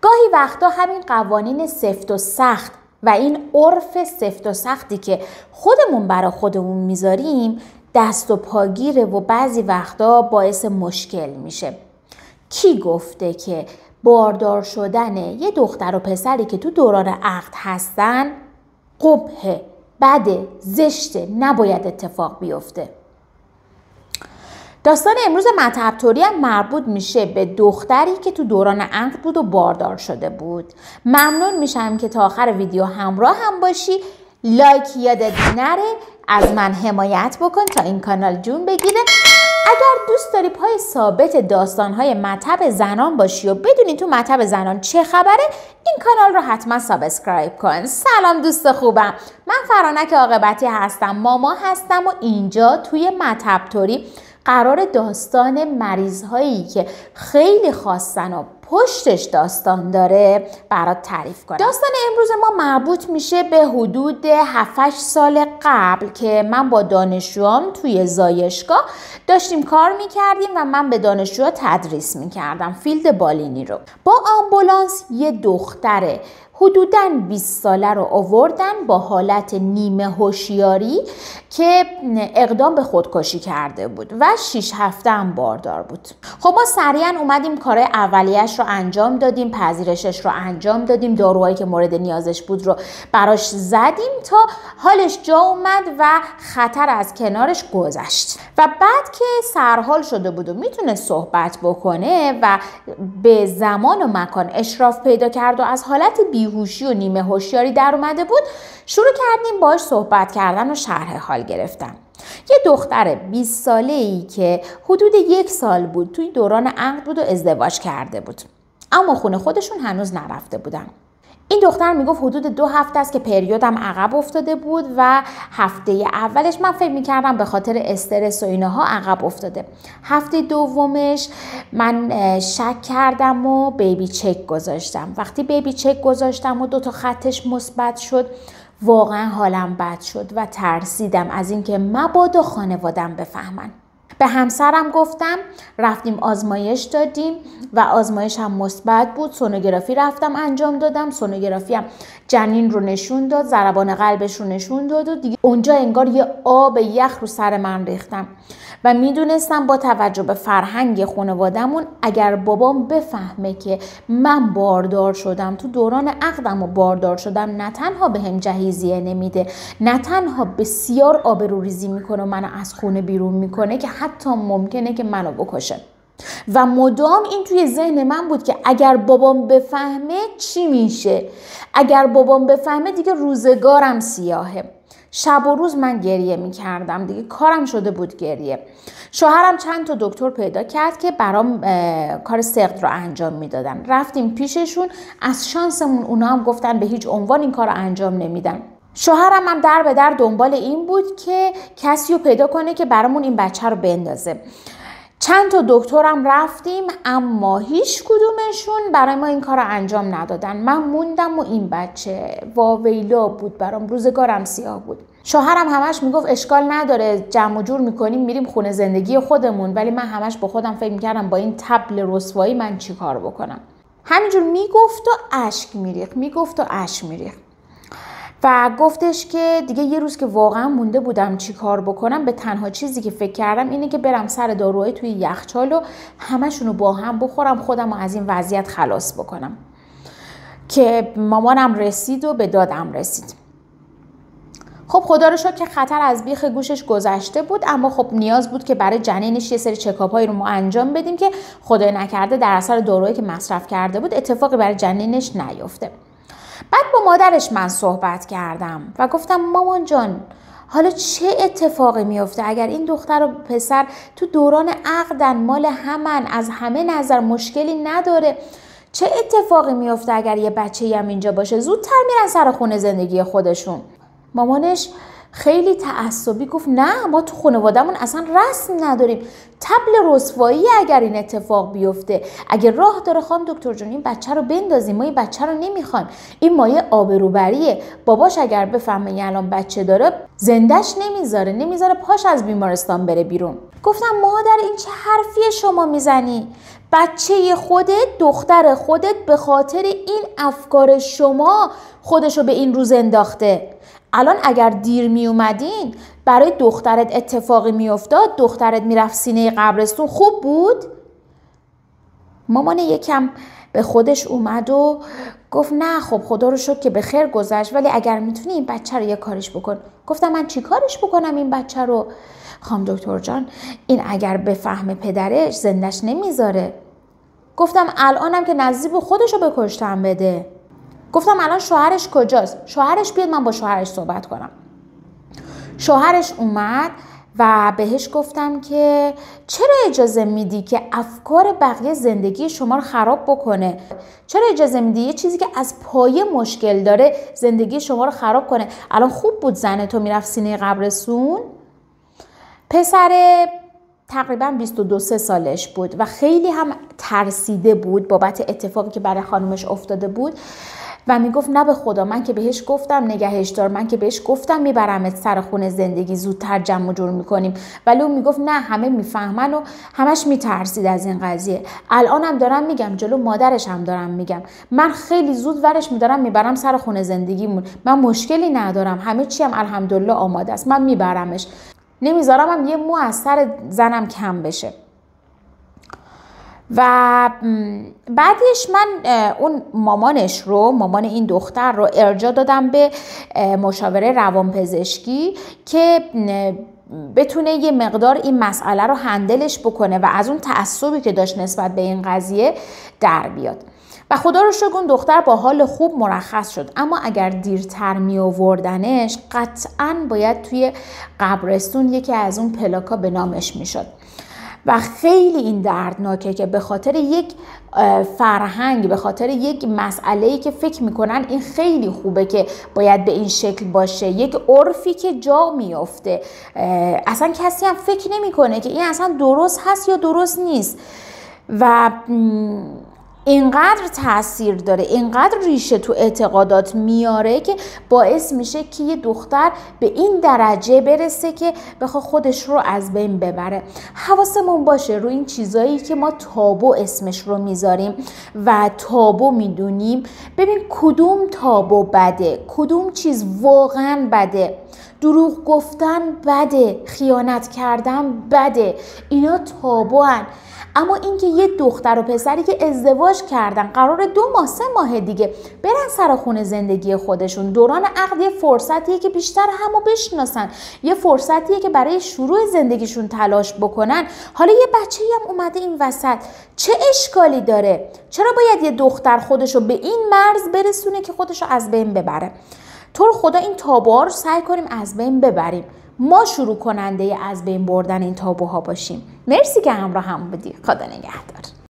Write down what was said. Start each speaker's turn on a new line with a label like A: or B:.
A: گاهی وقتا همین قوانین سفت و سخت و این عرف سفت و سختی که خودمون برای خودمون میذاریم دست و پاگیره و بعضی وقتا باعث مشکل میشه. کی گفته که باردار شدن یه دختر و پسری که تو دوران عقد هستن قبحه، بده، زشته، نباید اتفاق بیفته؟ داستان امروز مطب توری هم مربوط میشه به دختری که تو دوران عقد بود و باردار شده بود. ممنون میشم که تا آخر ویدیو همراه هم باشی. لایک یادت نره، از من حمایت بکن تا این کانال جون بگیره. اگر دوست داری پای ثابت داستانهای مطب زنان باشی و بدونی تو مطب زنان چه خبره، این کانال رو حتما سابسکرایب کن. سلام دوست خوبم، من فرانک عاقبتی هستم، ماما هستم و اینجا توی مطب توری قرار داستان مریض هایی که خیلی خواستن و پشتش داستان داره برات تعریف کنم. داستان امروز ما مربوط میشه به حدود 7-8 سال قبل که من با دانشجوام توی زایشگاه داشتیم کار میکردیم و من به دانشجوها تدریس میکردم فیلد بالینی رو. با آمبولانس یه دختره حدوداً 20 ساله رو آوردن با حالت نیمه هوشیاری که اقدام به خودکشی کرده بود و 6 هفته هم باردار بود. خب ما سریعا اومدیم کارهای اولیه‌اش رو انجام دادیم، پذیرشش رو انجام دادیم، داروهایی که مورد نیازش بود رو براش زدیم تا حالش جا اومد و خطر از کنارش گذشت. و بعد که سرحال شده بود و میتونه صحبت بکنه و به زمان و مکان اشراف پیدا کرد و از حالت بیهوشی و نیمه هوشیاری در اومده بود، شروع کردیم باهاش صحبت کردن و شرح حال گرفتن. یه دختر 20 ساله‌ای که حدود 1 سال بود توی دوران عقد بود و ازدواج کرده بود، اما خونه خودشون هنوز نرفته بودن. این دختر میگفت حدود 2 هفته است که پریودم عقب افتاده بود و هفته اولش من فکر میکردم به خاطر استرس و اینها عقب افتاده. هفته دومش من شک کردم و بیبی چک گذاشتم. وقتی بیبی چک گذاشتم و 2 تا خطش مثبت شد، واقعا حالم بد شد و ترسیدم از اینکه مبادا خانواده‌ام بفهمن. به همسرم گفتم، رفتیم آزمایش دادیم و آزمایش هم مثبت بود. سونوگرافی رفتم انجام دادم، سونوگرافی هم جنین رو نشون داد، ضربان قلبش رو نشون داد و دیگه اونجا انگار یه آب یخ رو سر من ریختم و میدونستم با توجه به فرهنگ خانواده‌مون اگر بابام بفهمه که من باردار شدم، تو دوران عقدم و باردار شدم، نه تنها به هم جهیزیه نمیده، نه تنها بسیار آبروریزی میکنه و منو از خونه بیرون میکنه که حتی ممکنه که منو بکشه. و مدام این توی ذهن من بود که اگر بابام بفهمه چی میشه؟ اگر بابام بفهمه دیگه روزگارم سیاهه. شب و روز من گریه میکردم، دیگه کارم شده بود گریه. شوهرم چند تا دکتر پیدا کرد که برام کار سقط رو انجام میدادن. رفتیم پیششون، از شانسمون اونا هم گفتن به هیچ عنوان این کار رو انجام نمیدن. شوهرم هم در به در دنبال این بود که کسی رو پیدا کنه که برامون این بچه رو بندازه. چند تا دکترم رفتیم اما هیچ کدومشون برای ما این کار رو انجام ندادن. من موندم و این بچه واویلا بود برام، روزگارم سیاه بود. شوهرم همش میگفت اشکال نداره، جمع و جور میکنیم میریم خونه زندگی خودمون، ولی من همش با خودم فکر میکردم با این طبل رسوایی من چی کار بکنم. همینجور میگفت و اشک میریخت و گفتش که دیگه یه روز که واقعا مونده بودم چی کار بکنم، به تنها چیزی که فکر کردم اینه که برم سر داروهای توی یخچال و همشونو با هم بخورم، خودم رو از این وضعیت خلاص بکنم. که مامانم رسید و به دادم رسید. خب خدا رو شکر که خطر از بیخ گوشش گذشته بود، اما خب نیاز بود که برای جنینش یه سری چکاپ هایی رو ما انجام بدیم که خدای نکرده در اثر داروهایی که مصرف کرده بود اتفاقی برای جنینش نیفته. بعد با مادرش من صحبت کردم و گفتم مامان جان، حالا چه اتفاقی میفته اگر این دختر و پسر تو دوران عقدن، مال همن، از همه نظر مشکلی نداره، چه اتفاقی میفته اگر یه بچه‌ای هم اینجا باشه؟ زودتر میرن سر خونه زندگی خودشون. مامانش خیلی تعصبی گفت نه، ما تو خانواده‌مون اصلا رسم نداریم، طبل رسوایی اگر این اتفاق بیفته. اگه راه داره خانم دکتر جون این بچه رو بندازیم، ما این بچه رو نمیخوایم، این مایه آبروبریه. باباش اگر بفهمه این الان بچه داره زندش نمیذاره پاش از بیمارستان بره بیرون. گفتم مادر این چه حرفیه شما میزنی؟ بچه خودت، دختر خودت به خاطر این افکار شما خودشو به این روز انداخته. الان اگر دیر می اومدین برای دخترت اتفاقی می افتاد، دخترت می رفت سینه قبرستون، خوب بود؟ مامان یکم به خودش اومد و گفت نه خب خدا رو شکر که به خیر گذشت، ولی اگر میتونی این بچه رو یه کارش بکن. گفتم من چی کارش بکنم این بچه رو؟ خانم دکتر جان این اگر بفهمه پدرش زندش نمیذاره. گفتم الانم که نزدیک خودش رو به کشتن بده. گفتم الان شوهرش کجاست؟ شوهرش بیاد من با شوهرش صحبت کنم. شوهرش اومد و بهش گفتم که چرا اجازه میدی که افکار بقیه زندگی شما رو خراب بکنه؟ چرا اجازه میدی یه چیزی که از پایه مشکل داره زندگی شما رو خراب کنه؟ الان خوب بود زن تو میرفت سینه قبرستون؟ پسر تقریبا 22 سالش بود و خیلی هم ترسیده بود بابت اتفاقی که برای خانومش افتاده بود و میگفت نه به خدا من که بهش گفتم نگهش دار، من که بهش گفتم میبرمت سر خونه زندگی زودتر جمع و جور میکنیم، ولی اون میگفت نه همه میفهمن و همش میترسید از این قضیه. الانم دارم میگم جلو مادرش هم دارم میگم من خیلی زود ورش میدارم میبرم سر خونه زندگیمون، من مشکلی ندارم، همه چی هم الحمدلله آماده است، من میبرمش، نمیذارم هم یه مو از سر زنم کم بشه. و بعدش من اون مامان این دختر رو ارجاع دادم به مشاوره روانپزشکی که بتونه یه مقدار این مسئله رو هندلش بکنه و از اون تعصبی که داشت نسبت به این قضیه در بیاد. و خدا رو شکر اون دختر با حال خوب مرخص شد، اما اگر دیرتر می آوردنش قطعاً باید توی قبرستون یکی از اون پلاکا به نامش می شد. و خیلی این دردناکه که به خاطر یک فرهنگ، به خاطر یک مسئله‌ای که فکر میکنن این خیلی خوبه که باید به این شکل باشه، یک عرفی که جا میفته، اصلا کسی هم فکر نمیکنه که این اصلا درست هست یا درست نیست و اینقدر تاثیر داره، اینقدر ریشه تو اعتقادات میاره که باعث میشه که یه دختر به این درجه برسه که بخواد خودش رو از بین ببره. حواسمون باشه روی این چیزایی که ما تابو اسمش رو میذاریم و تابو میدونیم، ببین کدوم تابو بده، کدوم چیز واقعا بده. دروغ گفتن بده، خیانت کردن بده، اینا تابو هن. اما اینکه یه دختر و پسری که ازدواج کردن قرار 2 ماه 3 ماه دیگه برن سر خونه زندگی خودشون، دوران عقد یه فرصتیه که بیشتر همو بشناسن، یه فرصتیه که برای شروع زندگیشون تلاش بکنن. حالا یه بچه‌ای هم اومده این وسط، چه اشکالی داره؟ چرا باید یه دختر خودشو به این مرز برسونه که خودشو از بین ببره؟ تو رو خدا این تابوها رو سعی کنیم از بین ببریم، ما شروع کننده از بین بردن این تابوها باشیم. مرسی که همراه هم بودی. خدا نگهدار.